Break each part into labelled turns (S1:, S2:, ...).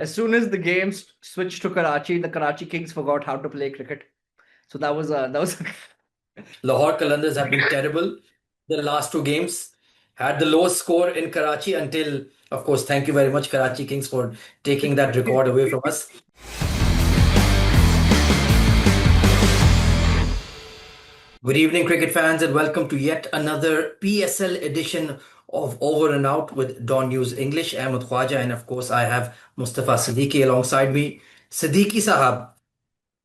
S1: As soon as the game switched to Karachi, the Karachi Kings forgot how to play cricket. So that was
S2: Lahore Qalandars have been terrible the last two games. Had the lowest score in Karachi until, of course, thank you very much, Karachi Kings, for taking that record away from us. Good evening, cricket fans, and welcome to yet another PSL edition of Over and Out with DawnNews English. I'm with Khwaja, and of course, I have Mustafa Siddiqui alongside me. Siddiqui Sahab,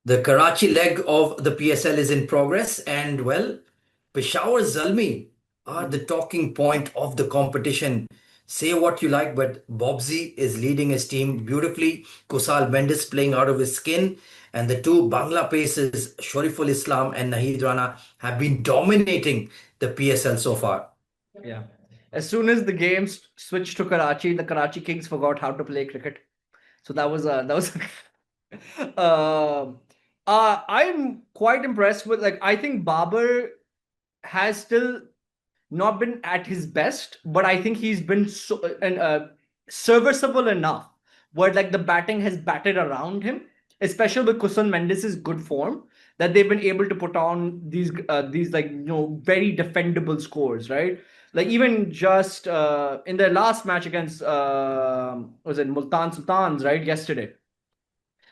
S2: the Karachi leg of the PSL is in progress, and well, Peshawar Zalmi are the talking point of the competition. Say what you like, but Bobsy is leading his team beautifully. Kusal Mendis playing out of his skin. And the two Bangla paces, Shariful Islam and Nahid Rana, have been dominating the PSL so far.
S1: yeah. As soon as the game switched to Karachi, the Karachi Kings forgot how to play cricket. So that was uh, I'm quite impressed with, like, I think Babar has still not been at his best, but I think he's been serviceable enough where, like, the batting has batted around him, especially with Kusal Mendis's good form, that they've been able to put on these, like, very defendable scores, right? Like, even just in their last match against was it Multan Sultans, right, yesterday,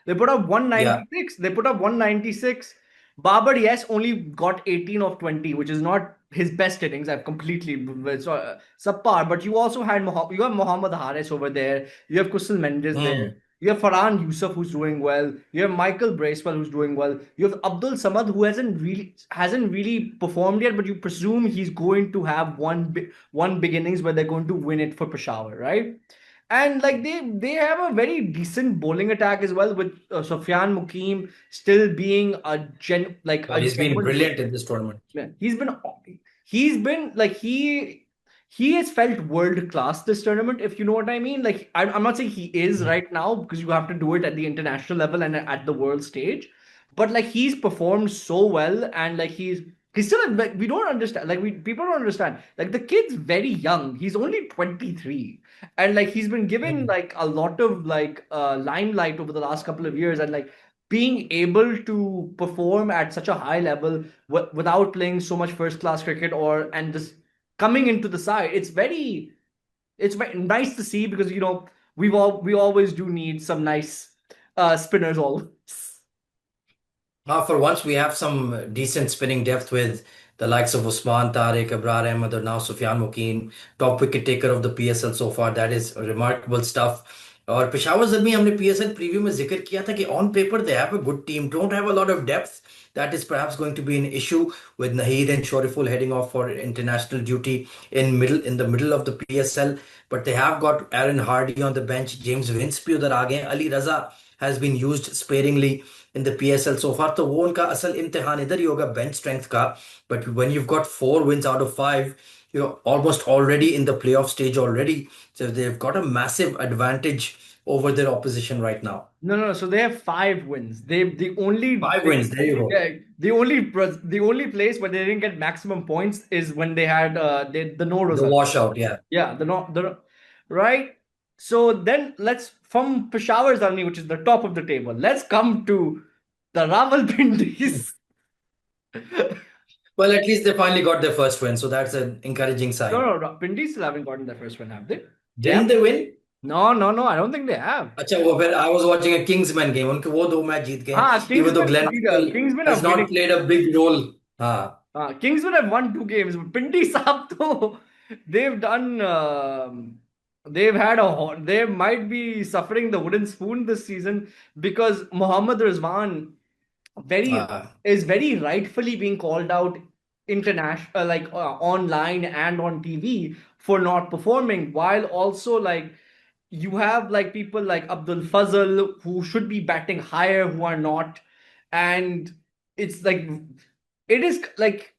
S1: they put up
S2: Yeah.
S1: 196. They put up 196. Babar, yes, only got 18 of 20, which is not his best innings. I've completely subpar. But you also had you have Mohammad Haris over there. You have Kusal Mendes there.
S2: Hmm.
S1: You have Farhan Yusuf, who's doing well. You have Michael Bracewell, who's doing well. You have Abdul Samad, who hasn't really performed yet, but you presume he's going to have one big innings where they're going to win it for Peshawar, right? And, like, they have a very decent bowling attack as well, with Sufyan Mukim still being
S2: Well,
S1: a
S2: he's been
S1: genuine
S2: brilliant in this tournament.
S1: man. He's been like he has felt world class this tournament, if you know what I mean. Like, I'm not saying he is
S2: Hmm.
S1: right now, because you have to do it at the international level and at the world stage, but, like, he's performed so well, and, like, he's still, like, we don't understand, like, we people don't understand, like, the kid's very young. He's only 23, and, like, he's been given,
S2: Hmm.
S1: like, a lot of, like, limelight over the last couple of years, and, like, being able to perform at such a high level without playing so much first class cricket, and just coming into the side, it's very nice to see, because, we always do need some nice spinners always.
S2: For once, we have some decent spinning depth with the likes of Usman Tariq, Abrar Ahmed, or now Sufyan Mukim, top wicket taker of the PSL so far. That is remarkable stuff. और पेशावर जल्मी हमने PSL preview में जिक्र किया था कि on paper they have a good team, don't have a lot of depth. That is perhaps going to be an issue with Naheed and Shoriful heading off for international duty in the middle of the PSL. But they have got Aaron Hardy on the bench, James Vince भी उधर आ गए हैं, Ali Raza has been used sparingly in the PSL so far. तो वो उनका असल इम्तिहान इधर ही होगा bench strength का. But when you've got 4 wins out of 5, you're almost already in the playoff stage already. So they've got a massive advantage over their opposition right now.
S1: No, so they have 5 wins. They the only
S2: 5 wins, there you go.
S1: yeah, the only place where they didn't get maximum points is when they had the no
S2: The
S1: result.
S2: washout, yeah.
S1: Yeah, right. So then, let's, from Peshawar Zalmi, which is the top of the table, let's come to the Rawalpindis.
S2: Well, at least they finally got their first win, so that's an encouraging sign.
S1: No, Pindis still haven't gotten their first win, have they?
S2: Didn't they win?
S1: No, I don't think they have.
S2: अच्छा वो फिर I was watching a Kingsman game. उनके वो 2 match जीत गए. Even though Glenn
S1: Kingsmen
S2: has
S1: are
S2: not
S1: winning.
S2: played a big role. हाँ.
S1: Kingsmen have won 2 games, but Pindi Saab though, they've done. They might be suffering the wooden spoon this season, because Mohammad Rizwan very
S2: हाँ.
S1: is very rightfully being called out international, like, online and on TV, for not performing, while also, like, you have, like, people like Abdul Fazal, who should be batting higher, who are not. And it's like, it is like,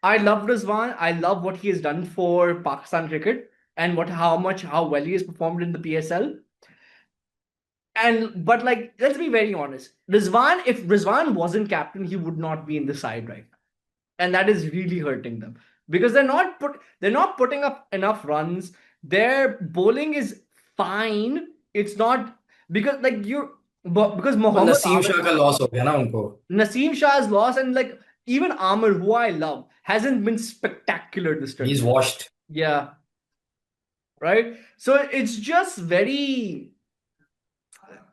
S1: I love Rizwan. I love what he has done for Pakistan cricket, and how well he has performed in the PSL. And but, like, let's be very honest. If Rizwan wasn't captain, he would not be in the side right now. And that is really hurting them, because they're not putting up enough runs. Their bowling is fine. It's not, because like because
S2: तो
S1: Mohammed
S2: Naseem
S1: Amir,
S2: Shah का loss हो गया ना उनको.
S1: Naseem Shah's loss, and like even Amir, who I love, hasn't been spectacular this
S2: He's
S1: tournament.
S2: washed.
S1: Yeah, right. So it's just very.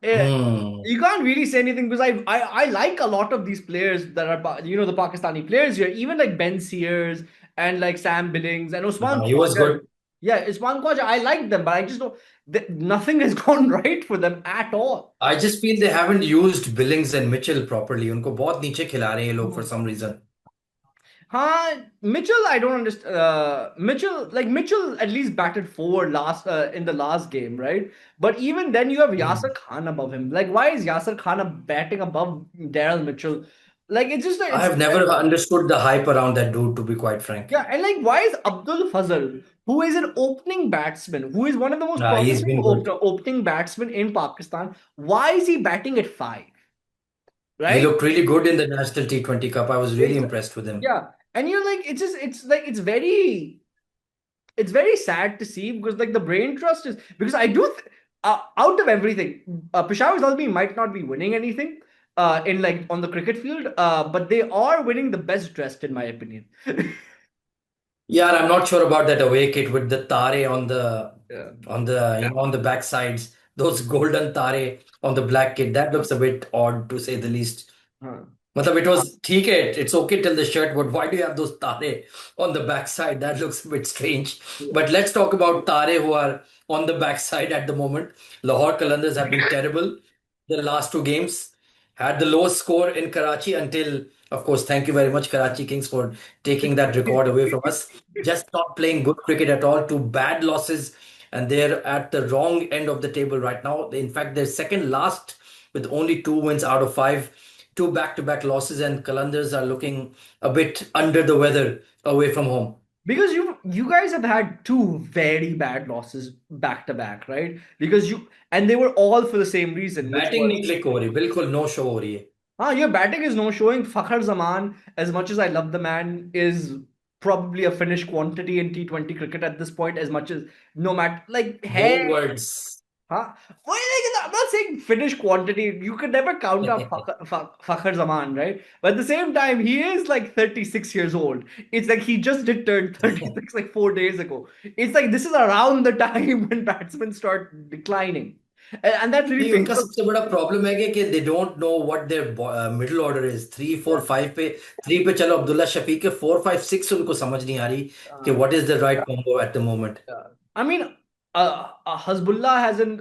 S1: eh,
S2: Hmm.
S1: you can't really say anything because I like a lot of these players that are the Pakistani players here, even like Ben Sears and like Sam Billings and Usman
S2: He was
S1: Khwaja.
S2: good.
S1: Yeah, Usman Khwaja, I like them, but I just don't. Nothing has gone right for them at all.
S2: I just feel they haven't used Billings and Mitchell properly. उनको बहुत नीचे खिला रहे हैं ये लोग for
S1: Hmm.
S2: some reason.
S1: Huh, Mitchell, I don't understand. Mitchell at least batted four last in the last game, right? But even then, you have
S2: Hmm.
S1: Yasser Khan above him. Like, why is Yasser Khan batting above Daryl Mitchell? Like, it's just
S2: I
S1: it's
S2: have never understood the hype around that dude, to be quite frank.
S1: yeah, and like, why is Abdul Fazal, who is an opening batsman, who is one of the most
S2: He's
S1: promising
S2: been good.
S1: opening batsmen in Pakistan, why is he batting at five?
S2: He
S1: Right?
S2: looked really good in the National T20 Cup. I was really
S1: It's
S2: impressed with him.
S1: yeah, and you're like, it's very sad to see because like the brain trust is because out of everything, Peshawar Zalmi might not be winning anything in like on the cricket field, but they are winning the best dressed in my opinion.
S2: Yeah, and I'm not sure about that away kit with the tare
S1: Yeah.
S2: on the on the back sides. Those golden tare on the black kit. That looks a bit odd to say the least.
S1: Huh.
S2: मतलब it was ठीक है, it's okay till the shirt, but why do you have those tare on the backside? That looks a bit strange. But let's talk about tare who are on the backside at the moment. Lahore Qalandars have been terrible the last two games. Had the lowest score in Karachi until, of course, thank you very much, Karachi Kings, for taking that record away from us. Just not playing good cricket at all. Two bad losses, and they're at the wrong end of the table right now. In fact, they're second last with only two wins out of five, two back-to-back losses, and Qalandars are looking a bit under the weather away from home.
S1: Because you guys have had two very bad losses back to back, right? Because you and they were all for the same reason, which
S2: batting
S1: was
S2: नहीं click हो रही, बिल्कुल no show हो रही है.
S1: your batting is no showing. Fakhar Zaman, as much as I love the man, is probably a finished quantity in T20 cricket at this point, as much as no matter like hey,
S2: Bold words.
S1: huh? Why, like, I'm not saying finished quantity. You could never count out Fakhar Zaman, right? But at the same time, he is like 36 years old. It's like he just did turn 36 like 4 days ago. It's like this is around the time when batsmen start declining. And that's really
S2: नहीं उनका
S1: painful.
S2: सबसे बड़ा problem है कि they don't know what their middle order is. Three four
S1: Yeah.
S2: Five पे, three पे चलो अब्दुल्ला शफीक के, फोर फाइव सिक्स उनको समझ नहीं आ रही कि
S1: Uh,
S2: what is the right combo at the moment.
S1: Yeah. I mean, Hezbollah hasn't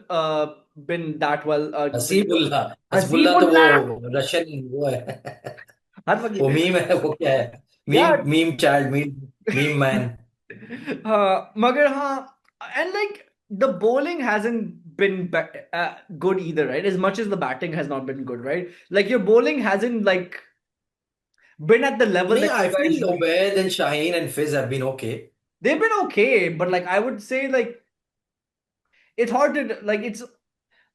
S1: been that well.
S2: Hasibullah, Hasbullah तो वो
S1: Hasibullah.
S2: रशियन वो है.
S1: हर वक्त
S2: वो मीम है, वो क्या है, meme
S1: yeah.
S2: Meme child, meme meme man.
S1: Magar and like the bowling hasn't been good either, right? As much as the batting has not been good, right? Like your bowling hasn't like been at the level
S2: नहीं,
S1: that you
S2: I
S1: guys
S2: feel
S1: usually.
S2: Ubaid and Shaheen and Fizz have been okay.
S1: They've been okay, but like I would say like it's hard to like it's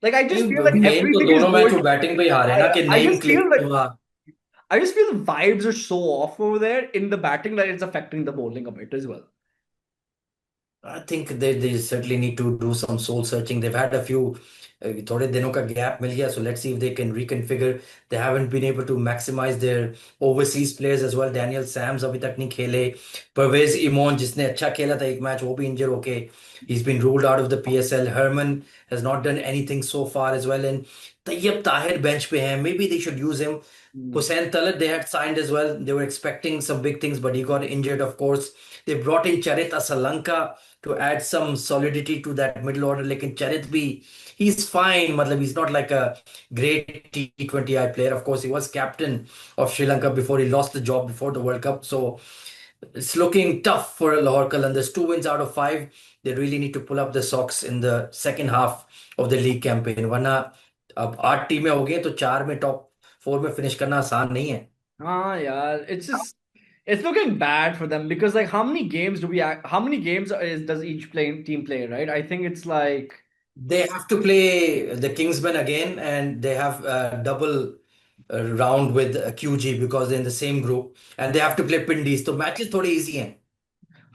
S1: like I just feel like
S2: main तो
S1: everything is
S2: दोनों match
S1: going.
S2: वो batting पे ही हारे हैं ना, कि
S1: I
S2: Naeem
S1: just
S2: click
S1: feel like
S2: हुआ.
S1: I just feel the vibes are so off over there in the batting that it's affecting the bowling a bit as well.
S2: I think they certainly need to do some soul searching. They've had a few थोड़े दिनों का gap मिल गया, so let's see if they can reconfigure. They haven't been able to maximize their overseas players as well. Daniel Sams अभी तक नहीं खेले. परवेज इमोन जिसने अच्छा खेला था एक मैच, वो भी injured होके he's been ruled out of the PSL. Herman has not done anything so far as well, and Tayyab Tahir bench पे हैं. Maybe they should use him.
S1: Hmm.
S2: Hussain Talat they had signed as well. They were expecting some big things, but he got injured, of course. They brought in Charit Asalanka to add some solidity to that middle order. Lekin Charit bhi, he's fine. Matlab, he's not like a great T20I player. Of course, he was captain of Sri Lanka before he lost the job before the World Cup. So it's looking tough for Lahore Qalandars. Two wins out of five. They really need to pull up the socks in the second half of the league campaign. वरना अब 8 टीमें हो गई तो चार में top four में finish करना आसान नहीं है.
S1: Yeah, it's just it's looking bad for them because like how many games does each team play, right? I think it's like
S2: They have to play the Kingsmen again, and they have a double round with QG because they're in the same group, and they have to play Pindis. So matches थोड़े easy हैं.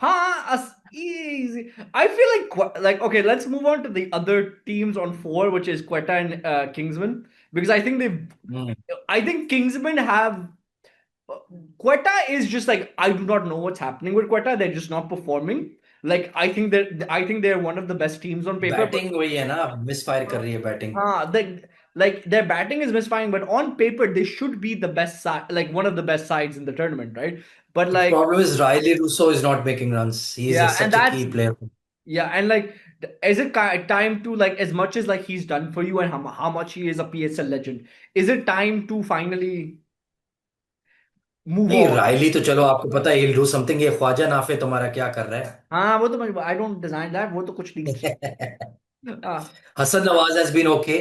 S1: huh Easy. I feel like like okay, let's move on to the other teams on four, which is Quetta and Kingsman, because
S2: Hmm.
S1: I think Kingsman have Quetta is just like I do not know what's happening with Quetta. They're just not performing. Like I think they're one of the best teams on paper, but
S2: batting वही है ना, miss fire कर रही है batting.
S1: they like their batting is misfiring, but on paper they should be the best side, like one of the best sides in the tournament, right? But
S2: The
S1: like
S2: problem is Riley Russo is not making runs. He is
S1: yeah, and
S2: such a
S1: that's
S2: key player.
S1: yeah, and like is it time to like as much as like he's done for you and how much he is a PSL legend, is it time to finally move
S2: नहीं,
S1: on?
S2: Rilee तो चलो आपको पता है he'll do something. ये ख्वाजा नाफे तुम्हारा क्या कर रहा
S1: हाँ वो तो मैं आई डोंट डिजाइन दैट वो तो कुछ नहीं
S2: है?
S1: हाँ
S2: Hasan Nawaz has been okay,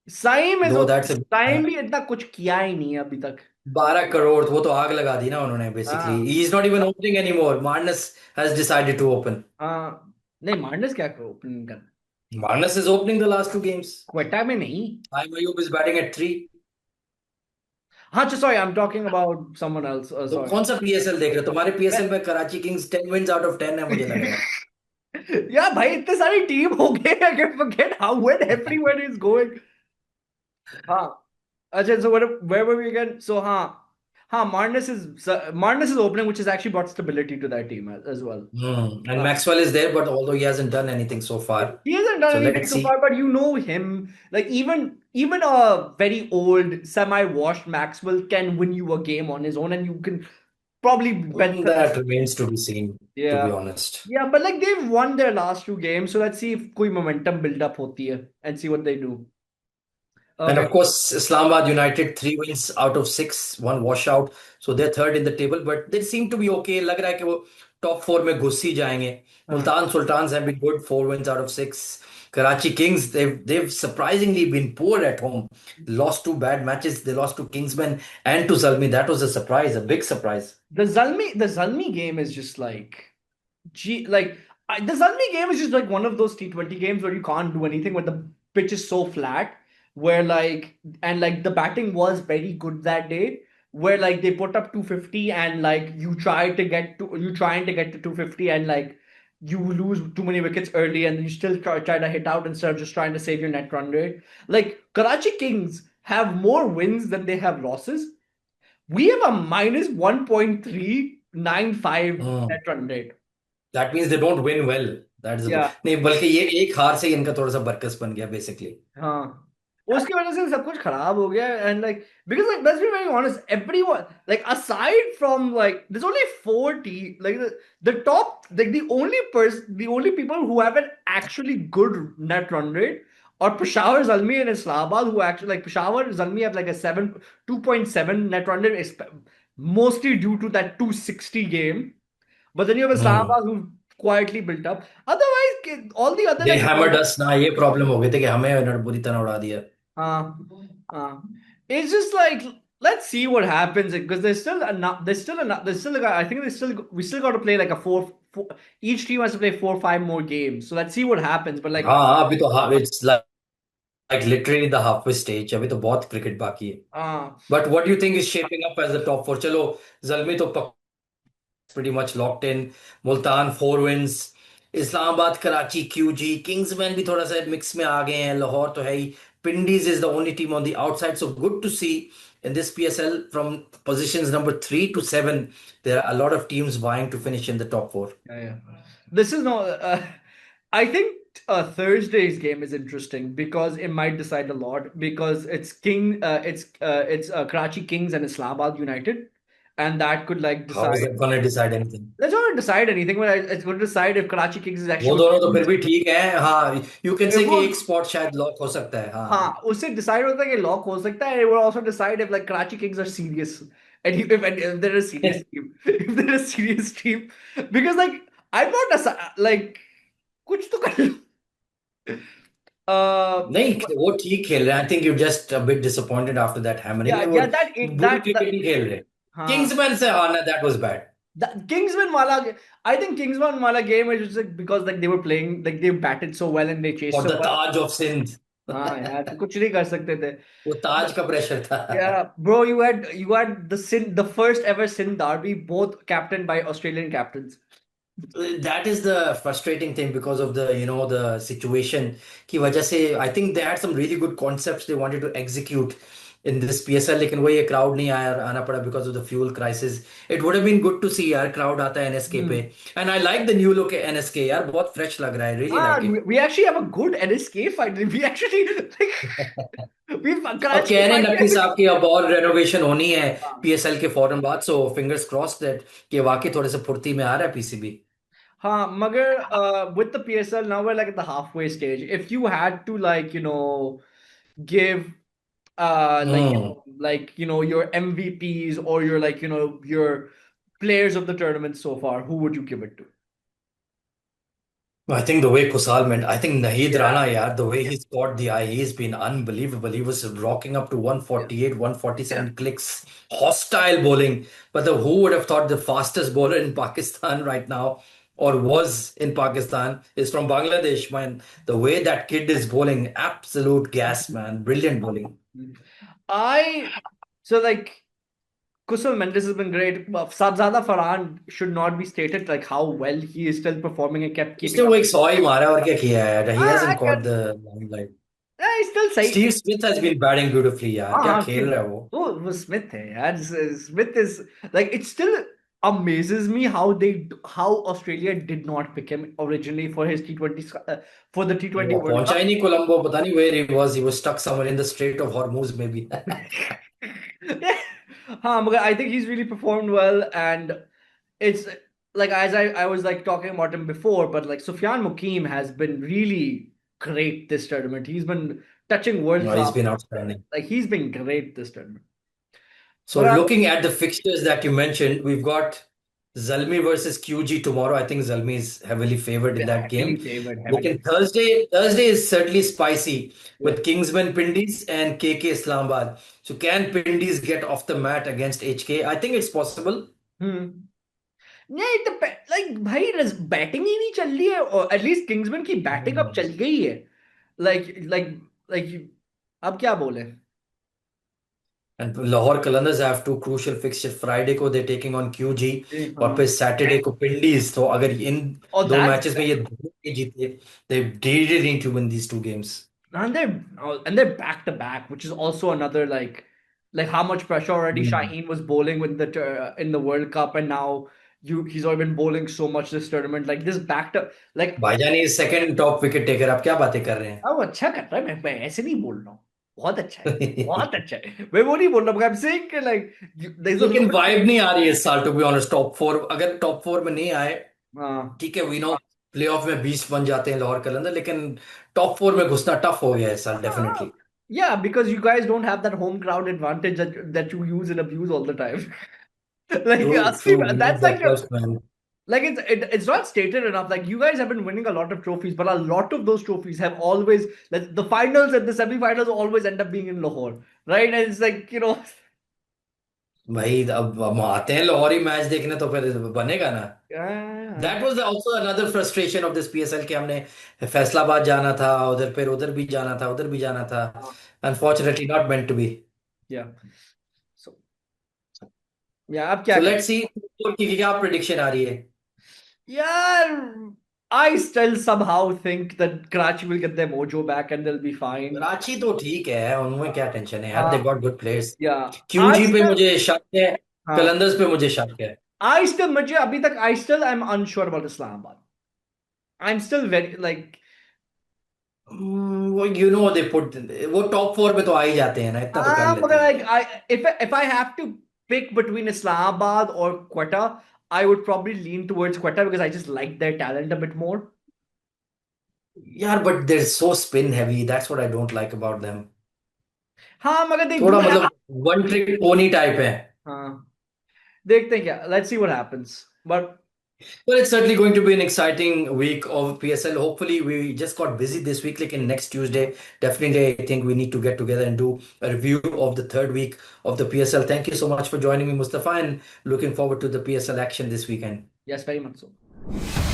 S1: Saim is
S2: though that's a
S1: Saim भी इतना कुछ किया ही नहीं है अभी तक
S2: 12 करोड़ वो तो आग लगा दी ना उन्होंने बेसिकली.
S1: हाँ
S2: He is not even opening anymore. Marnus has decided to open.
S1: हाँ नहीं मार्नस क्या करो ओपनिंग कर
S2: Marnus is opening the last two games.
S1: Quetta में नहीं
S2: Time Ayub is batting at 3.
S1: हाँ sorry I am talking about someone else
S2: तो
S1: sorry
S2: कौन सा पीएसएल देख रहे हो? तुम्हारे पीएसएल में Karachi Kings 10 wins out of 10 है मुझे लग रहा है.
S1: यार भाई इतने सारी टीम हो गए I can forget how when everyone is going हाँ अच्छा so where were we again so हाँ Marnus is opening which has actually brought stability to that team as well
S2: And
S1: uh,
S2: Maxwell is there, but although he hasn't done anything so far.
S1: he hasn't done
S2: So
S1: anything
S2: let's
S1: so
S2: see.
S1: far but you know him like even a very old semi-washed Maxwell can win you a game on his own and you can probably benefit.
S2: That remains to be seen, to be
S1: Yeah.
S2: honest.
S1: Yeah, but like they've won their last two games, so let's see if कोई momentum build up होती है and see what they do.
S2: And
S1: Okay.
S2: of course, Islamabad United 3 wins out of 6, one washout. So they're third in the table, but they seem to be okay. लग रहा है कि वो top four में घुस ही जाएंगे.
S1: हाँ.
S2: Multan Sultans have been good, 4 wins out of 6. Karachi Kings, they've surprisingly been poor at home. Lost two bad matches. They lost to Kingsmen and to Zalmi. That was a surprise, a big surprise.
S1: The Zalmi game is just like like the Zalmi game is just like one of those T20 games where you can't do anything when the pitch is so flat. Where like and like the batting was very good that day. Where like they put up 250 and like you trying to get to 250 and like you lose too many wickets early and then you still try to hit out instead of just trying to save your net run rate. Like Karachi Kings have more wins than they have losses. We have a minus 1.395
S2: Hmm.
S1: net run rate.
S2: That means they don't win well. That is
S1: Yeah.
S2: नहीं, बल्कि ये एक हार से ही इनका थोड़ा सा बरकस बन गया बेसिकली.
S1: हाँ उसकी वजह से सब कुछ खराब हो गया and like because like let's be very honest everyone like aside from like there's only four teams like the top like the only people who have an actually good net run rate are Peshawar Zalmi and Islamabad who actually like Peshawar Zalmi have like a 2.7 net run rate mostly due to that 260 game but then you have
S2: hmm.
S1: Islamabad who quietly built up otherwise all the other
S2: They
S1: like
S2: hammered us ना, ये problem हो गए थे कि हमें बुरी तरह उड़ा दिया.
S1: Uh, uh, it's just like let's see what happens because there's still enough. There's still like, I think we still got to play like a four. Each team has to play 4 or 5 more games. So let's see what happens. But like,
S2: हाँ हाँ, अभी तो it's like literally the halfway stage. अभी तो बहुत cricket बाकी है.
S1: uh,
S2: But what do you think is shaping up as the top four? चलो, जल्मी तो pretty much locked in. Multan 4 wins. Islamabad, Karachi, QG, Kingsmen भी थोड़ा सा मिक्स में आ गए हैं. लाहौर तो है ही. Pindies is the only team on the outside. So good to see in this PSL from positions number 3 to 7. There are a lot of teams vying to finish in the top four.
S1: yeah. This is not. I think Thursday's game is interesting because it might decide a lot because it's Karachi Kings and Islamabad United, and that could like
S2: How is
S1: decide.
S2: that going to decide anything?
S1: Let's not decide anything, but it's going to decide if Karachi Kings is
S2: वो
S1: actually
S2: दोनों तो
S1: going
S2: फिर
S1: to
S2: भी ठीक है. हाँ, you can
S1: it
S2: say कि
S1: will
S2: एक स्पॉट शायद लॉक हो सकता है.
S1: हाँ
S2: हाँ.
S1: उससे डिसाइड होता है कि लॉक हो सकता है it will also decide if like Karachi Kings are serious and if they're a serious team if they're a serious team because like I'm not like कुछ तो कर लो
S2: नहीं,
S1: but
S2: वो ठीक खेल रहे हैं. I think you just a bit disappointed after that hammering.
S1: yeah
S2: नहीं, वो
S1: yeah
S2: बुरी क्रिकेट नहीं खेल रहे.
S1: हाँ
S2: किंग्समैन से हारना, that was bad.
S1: that Kingsman wala I think Kingsman wala game is just like because like they were playing like they batted so well and they chased
S2: और
S1: so
S2: the
S1: well
S2: Taj of Sindh.
S1: हाँ यार तो कुछ नहीं कर सकते थे
S2: वो ताज का प्रेशर था.
S1: Yeah, bro, you had the first ever Sin derby, both captained by Australian captains.
S2: That is the frustrating thing because of the the situation की वजह से I think they had some really good concepts they wanted to execute in this PSL लेकिन वही ये crowd नहीं आना पड़ा because of the fuel crisis. It would have been good to see यार crowd आता है NSK पे,
S1: Hmm.
S2: and I like the new look NSK यार, बहुत fresh लग रहा है, really
S1: Ah,
S2: like it.
S1: we actually have a good NSK fight. We actually like we've
S2: अब
S1: Karachi
S2: कह रहे हैं
S1: fight.
S2: नकवी साहब की अब और रेनोवेशन होनी है
S1: हाँ
S2: PSL के फौरन बाद, सो फिंगर्स क्रॉस दैट कि वाकई थोड़े से फुर्ती में आ रहा है PCB.
S1: हाँ, मगर with the PSL now we're like at the halfway stage. If you had to like give
S2: Hmm.
S1: like your MVPs or your like your players of the tournament so far, who would you give it to?
S2: I think the way Kusal meant, I think Nahid
S1: Yeah,
S2: Rana, yeah, the way he scored the eye, he's been unbelievable. He was rocking up to
S1: yeah,
S2: 148,
S1: yeah.
S2: 147 clicks, hostile bowling. But who would have thought the fastest bowler in Pakistan right now, or was in Pakistan, is from Bangladesh, man. The way that kid is bowling, absolute gas, man. Brilliant bowling.
S1: I so like Kusal Mendis has been great. Sabzada Farhan should not be stated like how well he is still performing and kept
S2: इसने
S1: keeping
S2: वो
S1: up.
S2: एक 100 ही मारा और क्या किया है? He
S1: I
S2: hasn't caught
S1: can,
S2: the limelight.
S1: he's still saying.
S2: Steve Smith has been batting beautifully, यार.
S1: हाँ
S2: क्या
S1: हाँ
S2: खेल
S1: क्यों
S2: रहा है वो?
S1: वो स्मिथ है यार Smith is like it still amazes me how Australia did not pick him originally for his T20 for the T20
S2: वो
S1: World
S2: पहुंचा ही
S1: Cup.
S2: नहीं कोलंबो, पता नहीं where he was stuck somewhere in the Strait of Hormuz maybe.
S1: हाँ मगर I think he's really performed well and it's like as I was like talking about him before but like Sufyan Mukim has been really great this tournament. He's been touching world
S2: No, he's
S1: class.
S2: been outstanding.
S1: Like he's been great this tournament.
S2: So
S1: But
S2: looking at the fixtures that you mentioned, we've got Zalmi versus QG tomorrow. I think Zalmi is heavily favored in that
S1: heavily
S2: game.
S1: favored, heavily.
S2: Lekin Thursday is certainly spicy
S1: Yeah.
S2: with Kingsman Pindis and KK Islamabad. So can Pindis get off the mat against HK? I think it's possible.
S1: Hmm. नहीं तो like भाई batting ही नहीं चल रही है और at least Kingsman की batting अब
S2: Hmm.
S1: चल गई है लाइक लाइक लाइक अब क्या बोले.
S2: And Lahore Qalandars have two crucial fixtures. Friday को they're taking on QG और
S1: हाँ
S2: फिर Saturday को Pindies. तो अगर इन
S1: और
S2: दो
S1: दैट्स
S2: मैचेस में ये दोनों ही जीते, they really need to win these two games.
S1: and they're back to back which is also another like how much pressure already
S2: Hmm.
S1: Shaheen was bowling with in the World Cup and now he's already been bowling so much this tournament like this back to like.
S2: भाईजान is second top wicket taker, आप क्या बातें कर रहे
S1: हाँ वो अच्छा कर रहा है मैं ऐसे नहीं बोल रहा हूँ. बहुत अच्छा है.
S2: हैं?
S1: बहुत अच्छा है मैं वो नहीं बोल रहा I'm saying कि like there's a
S2: लेकिन
S1: lot.
S2: वाइब नहीं आ रही है इस साल, to be honest. Top four, अगर टॉप फोर में नहीं आए,
S1: हाँ
S2: ठीक है, वी नो प्लेऑफ में 20 बन जाते हैं लाहौर कलंदर, लेकिन टॉप फोर में घुसना टफ हो गया है इस साल definitely.
S1: yeah because you guys don't have that home crowd advantage that you use and abuse all the time. like
S2: true
S1: asli,
S2: true, we need
S1: that's like
S2: that first man.
S1: like it's not stated enough like you guys have been winning a lot of trophies but a lot of those trophies have always like the finals and the semi-finals always end up being in Lahore, right? And it's like
S2: भाई अब हम आते हैं Lahori match देखने तो फिर बनेगा ना.
S1: yeah,
S2: that was also another frustration of this PSL कि हमने फैसलाबाद जाना था, उधर फिर उधर भी जाना था, उधर भी जाना था. Unfortunately not meant to be.
S1: yeah. So yeah अब क्या
S2: सो
S1: कर.
S2: लेट्स सी की क्या प्रिडिक्शन आ रही है.
S1: Yeah, I still somehow think that Karachi will get their mojo back and they'll be fine.
S2: Karachi तो ठीक है, उनमें क्या टेंशन है यार, दे
S1: Uh,
S2: got good players.
S1: yeah, I
S2: QG पे
S1: still,
S2: मुझे शक है,
S1: uh,
S2: कलंदर्स पे मुझे शक है.
S1: मुझे अभी तक I still am unsure about Islamabad. I'm still very like,
S2: वो दे पुट, वो टॉप फोर पे तो आ ही जाते हैं ना, इतना तो कर लेते
S1: but
S2: हैं.
S1: like if I have to pick between Islamabad or Quetta, I would probably lean towards Quetta because I just like their talent a bit more.
S2: यार but there so spin heavy, that's what I don't like about them.
S1: हाँ मगर they do
S2: थोड़ा
S1: have.
S2: मतलब one trick pony type है.
S1: हाँ देखते हैं क्या. Let's see what happens. But
S2: Well, it's certainly going to be an exciting week of PSL. Hopefully, we just got busy this week. Like in next Tuesday, definitely, I think we need to get together and do a review of the third week of the PSL. Thank you so much for joining me, Mustafa, and looking forward to the PSL action this weekend.
S1: yes, very much so.